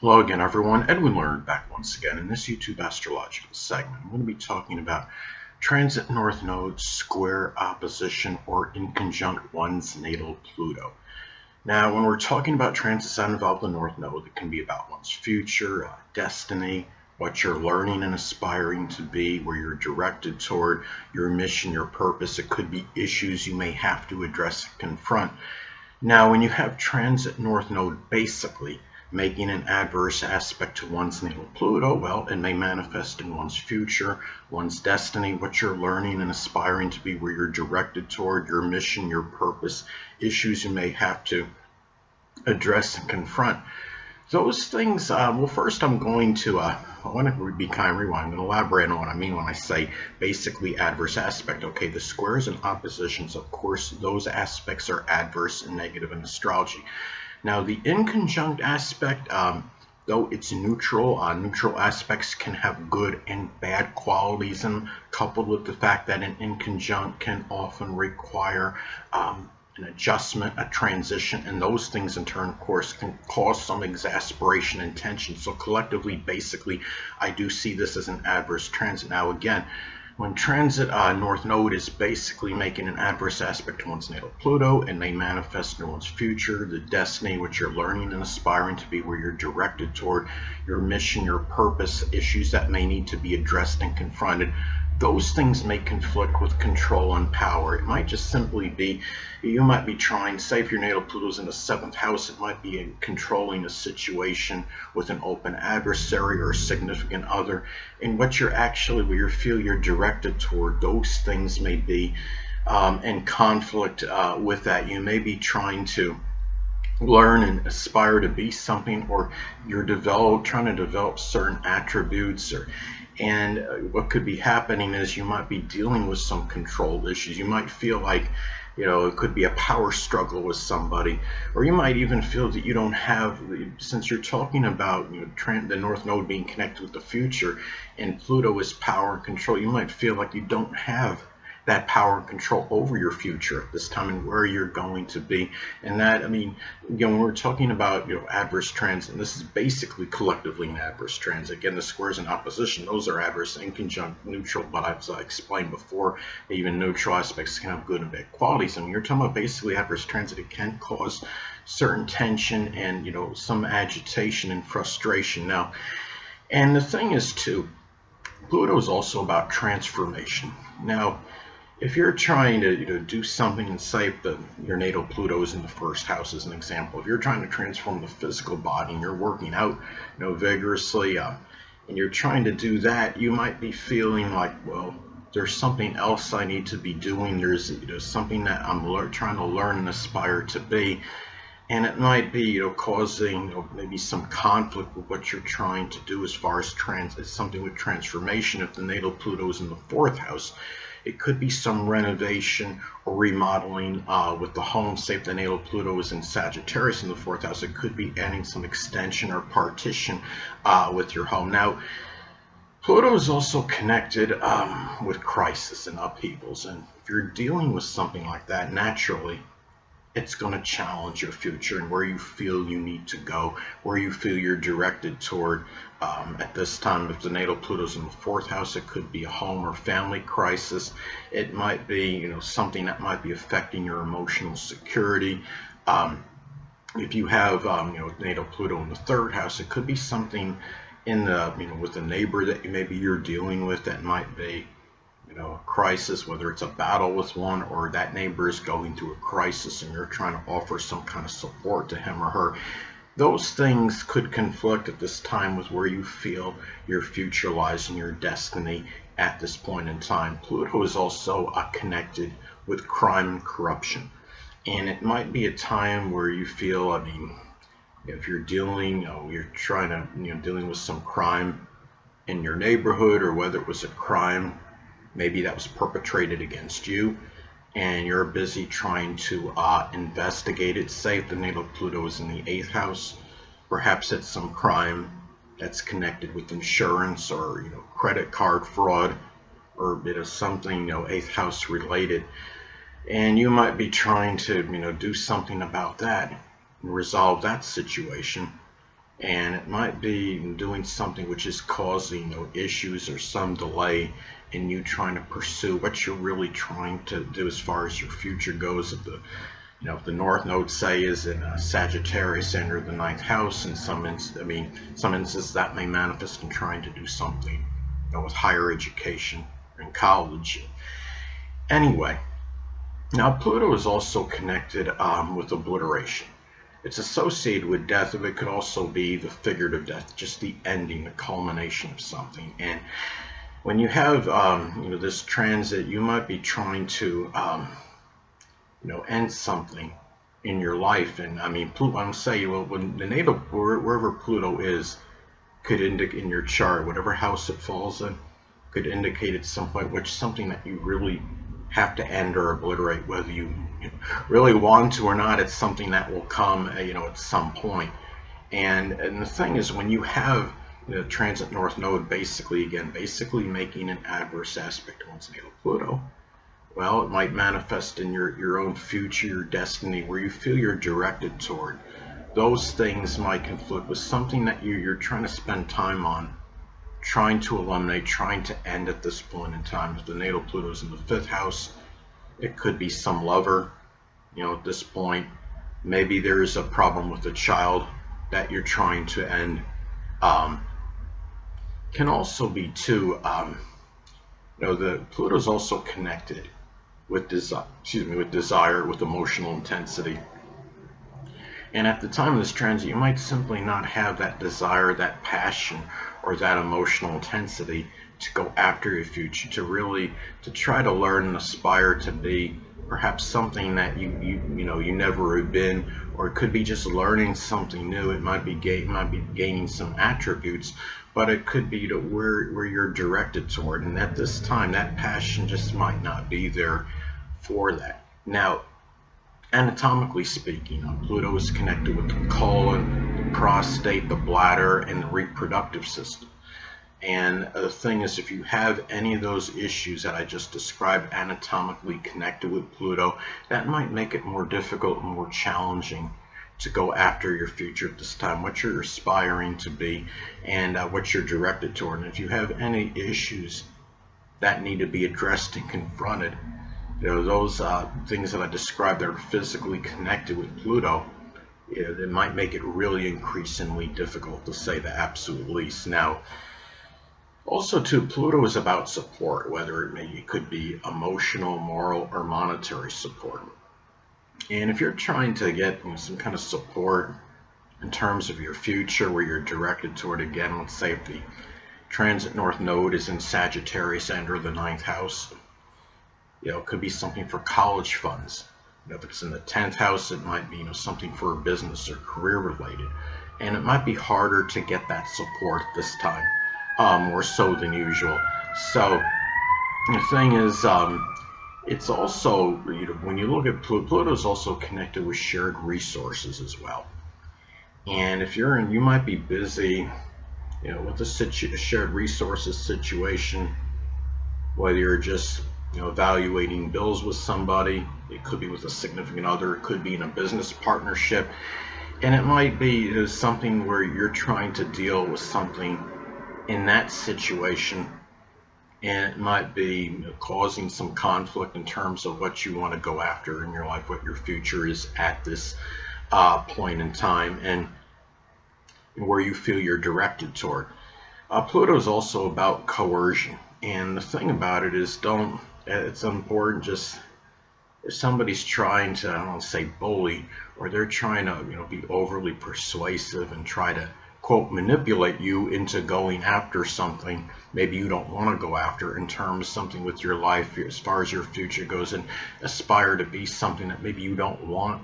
Hello again, everyone. Edwin Learnard back once again in this YouTube astrological segment. I'm going to be talking about transit north node, square, opposition, or inconjunct one's natal Pluto. Now, when we're talking about transits that involve the north node, it can be about one's future, destiny, what you're learning and aspiring to be, where you're directed toward, your mission, your purpose. It could be issues you may have to address and confront. Now, when you have transit north node basically making an adverse aspect to one's natal Pluto, well, it may manifest in one's future, one's destiny, what you're learning and aspiring to be, where you're directed toward, your mission, your purpose, issues you may have to address and confront. Those things, well, first I'm going to, I want to be kind of rewind. I'm going to elaborate on what I mean when I say basically adverse aspect. Okay, the squares and oppositions, of course, those aspects are adverse and negative in astrology. Now, the inconjunct aspect, though it's neutral, neutral aspects can have good and bad qualities, and coupled with the fact that an inconjunct can often require an adjustment, a transition, and those things in turn, of course, can cause some exasperation and tension. So collectively, basically, I do see this as an adverse transit. Now, again, when transit north node is basically making an adverse aspect to one's natal Pluto and may manifest in one's future, the destiny, which you're learning and aspiring to be, where you're directed toward, your mission, your purpose, issues that may need to be addressed and confronted. Those things may conflict with control and power. It might just simply be, you might be trying, say if your natal Pluto's in the 7th house, it might be in controlling a situation with an open adversary or a significant other. And what you're actually, where you feel you're directed toward, those things may be in conflict with that. You may be trying to learn and aspire to be something, or you're trying to develop certain attributes, and what could be happening is you might be dealing with some control issues. You might feel like, it could be a power struggle with somebody, or you might even feel that you don't have, since you're talking about the north node being connected with the future and Pluto is power and control, you might feel like you don't have that power and control over your future at this time and where you're going to be. And that, when we're talking about adverse transit, and this is basically collectively an adverse transit. Again, the squares in opposition, those are adverse, inconjunct, neutral, but as I explained before, even neutral aspects can have good and bad qualities. And when you're talking about basically adverse transit, it can cause certain tension and some agitation and frustration. Now, and the thing is too, Pluto is also about transformation. Now, if you're trying to do something, and say that your natal Pluto is in the 1st house as an example, if you're trying to transform the physical body and you're working out vigorously, and you're trying to do that, you might be feeling like, well, there's something else I need to be doing. There's something that I'm trying to learn and aspire to be, and it might be causing maybe some conflict with what you're trying to do as far as something with transformation. If the natal Pluto is in the 4th house, it could be some renovation or remodeling with the home. Say if the natal Pluto is in Sagittarius in the 4th house, it could be adding some extension or partition with your home. Now, Pluto is also connected with crisis and upheavals, and if you're dealing with something like that, naturally, it's going to challenge your future and where you feel you need to go, where you feel you're directed toward. At this time, if the natal Pluto's in the 4th house, it could be a home or family crisis. It might be, something that might be affecting your emotional security. If you have, natal Pluto in the 3rd house, it could be something in the, with a neighbor that maybe you're dealing with that might be a crisis, whether it's a battle with one or that neighbor is going through a crisis and you're trying to offer some kind of support to him or her. Those things could conflict at this time with where you feel your future lies and your destiny at this point in time. Pluto is also connected with crime and corruption, and it might be a time where you feel, if you're dealing, you're trying to, dealing with some crime in your neighborhood, or whether it was a crime maybe that was perpetrated against you, and you're busy trying to investigate it. Say if the natal Pluto is in the 8th house, perhaps it's some crime that's connected with insurance or credit card fraud, or something 8th house related, and you might be trying to do something about that and resolve that situation. and it might be doing something which is causing issues or some delay in you trying to pursue what you're really trying to do as far as your future goes. If the North Node, say, is in Sagittarius under the ninth house, in some instances that may manifest in trying to do something with higher education and college. Anyway, now Pluto is also connected with obliteration. It's associated with death, but it could also be the figurative death, just the ending, the culmination of something. And when you have this transit, you might be trying to end something in your life. And Pluto, I'm saying, well, when the natal, wherever Pluto is, could indicate in your chart, whatever house it falls in, could indicate at some point which something that you really have to end or obliterate, whether you really want to or not. It's something that will come, at some point. And the thing is, when you have the transit North Node basically making an adverse aspect to one's natal Pluto, well, it might manifest in your own future, your destiny, where you feel you're directed toward. Those things might conflict with something that you're trying to spend time on, trying to eliminate, trying to end at this point in time. If the natal Pluto is in the fifth house, it could be some lover, at this point. Maybe there's a problem with a child that you're trying to end. Can also be too, the Pluto is also connected with desire, with emotional intensity. And at the time of this transit, you might simply not have that desire, that passion, or that emotional intensity to go after your future, to try to learn and aspire to be perhaps something that you never have been, or it could be just learning something new. It might be gaining some attributes, but it could be to where you're directed toward. And at this time, that passion just might not be there for that. Now, anatomically speaking, Pluto is connected with the colon, the prostate, the bladder, and the reproductive system. And the thing is, if you have any of those issues that I just described anatomically connected with Pluto, that might make it more difficult and more challenging to go after your future at this time, what you're aspiring to be, and what you're directed toward. And if you have any issues that need to be addressed and confronted, those things that I described that are physically connected with Pluto, it might make it really increasingly difficult, to say the absolute least. Now, also too, Pluto is about support, whether it could be emotional, moral, or monetary support. And if you're trying to get some kind of support in terms of your future, where you're directed toward, again, let's say if the transit North Node is in Sagittarius under the ninth house, it could be something for college funds. If it's in the 10th house, it might be something for business or career related. And it might be harder to get that support this time, more so than usual. So the thing is, it's also, when you look at Pluto is also connected with shared resources as well. And if you might be busy, with a shared resources situation, whether you're just evaluating bills with somebody, it could be with a significant other, it could be in a business partnership, and it might be something where you're trying to deal with something in that situation, and it might be causing some conflict in terms of what you want to go after in your life, what your future is at this point in time, and where you feel you're directed toward. Pluto is also about coercion, and the thing about it is, it's important, just if somebody's trying to, I don't want to say bully, or they're trying to be overly persuasive and try to, quote, manipulate you into going after something maybe you don't want to go after in terms of something with your life as far as your future goes, and aspire to be something that maybe you don't want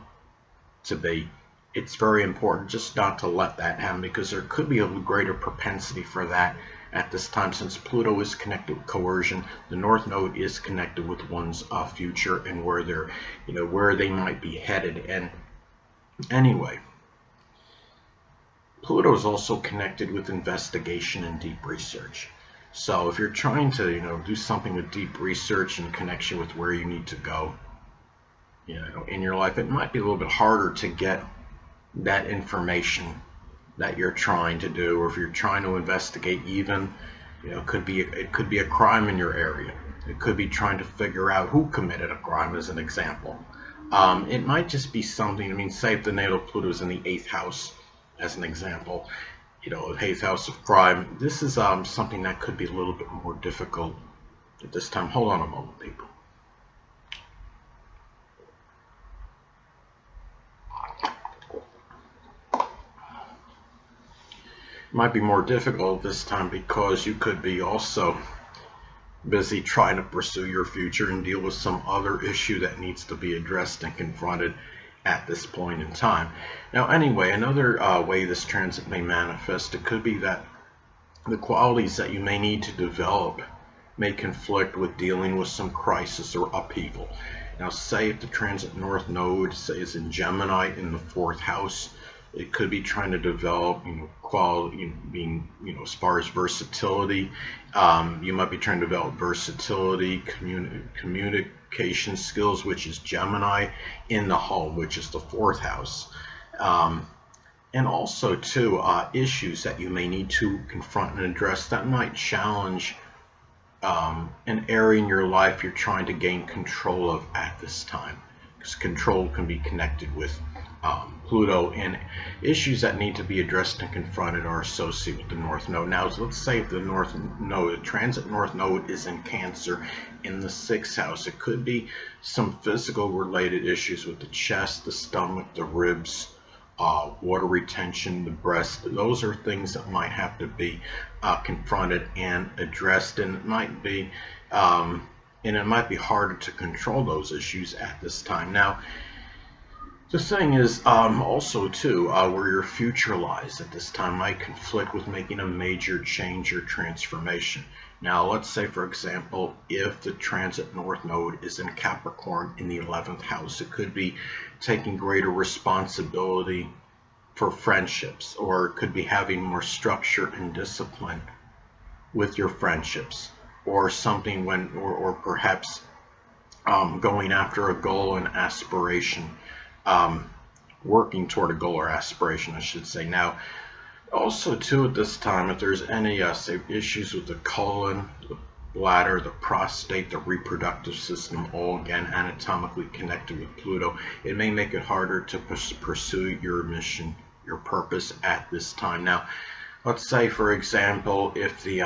to be. It's very important just not to let that happen, because there could be a greater propensity for that at this time, since Pluto is connected with coercion. The North Node is connected with one's future and where they're, where they might be headed. And anyway, Pluto is also connected with investigation and deep research. So if you're trying to, do something with deep research in connection with where you need to go, in your life, it might be a little bit harder to get that information that you're trying to do, or if you're trying to investigate even, it could be a crime in your area. It could be trying to figure out who committed a crime, as an example. It might just be something. I mean, say if the natal Pluto is in the 8th house, as an example, the 8th house of crime. This is something that could be a little bit more difficult at this time. Hold on a moment, people. It might be more difficult this time because you could be also busy trying to pursue your future and deal with some other issue that needs to be addressed and confronted at this point in time. Now, anyway, another way this transit may manifest, it could be that the qualities that you may need to develop may conflict with dealing with some crisis or upheaval. Now, say if the transit north node is in Gemini in the 4th house, it could be trying to develop, quality, being, as far as versatility. You might be trying to develop versatility, communication skills, which is Gemini, in the home, which is the 4th house. And also, too, issues that you may need to confront and address that might challenge an area in your life you're trying to gain control of at this time. Because control can be connected with Pluto, and issues that need to be addressed and confronted are associated with the North Node. Now, let's say if the North Node, the transit North Node, is in Cancer in the 6th house. It could be some physical related issues with the chest, the stomach, the ribs, water retention, the breast. Those are things that might have to be confronted and addressed, and it might be harder to control those issues at this time. Now, the thing is, also too, where your future lies at this time might conflict with making a major change or transformation. Now, let's say, for example, if the transit north node is in Capricorn in the 11th house, it could be taking greater responsibility for friendships, or it could be having more structure and discipline with your friendships, or something or perhaps going after a goal and aspiration. Working toward a goal or aspiration, I should say. Now, also too, at this time, if there's any say issues with the colon, the bladder, the prostate, the reproductive system, all again anatomically connected with Pluto, it may make it harder to pursue your mission, your purpose at this time. Now, let's say, for example, if the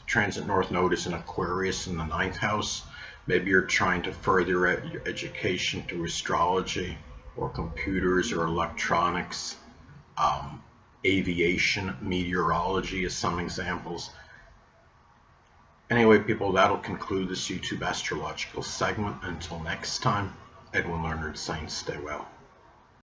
transit north node is in Aquarius in the 9th house, maybe you're trying to further your education through astrology or computers or electronics, aviation, meteorology as some examples. Anyway, people, that'll conclude this YouTube astrological segment. Until next time, Edwin Learnard saying stay well.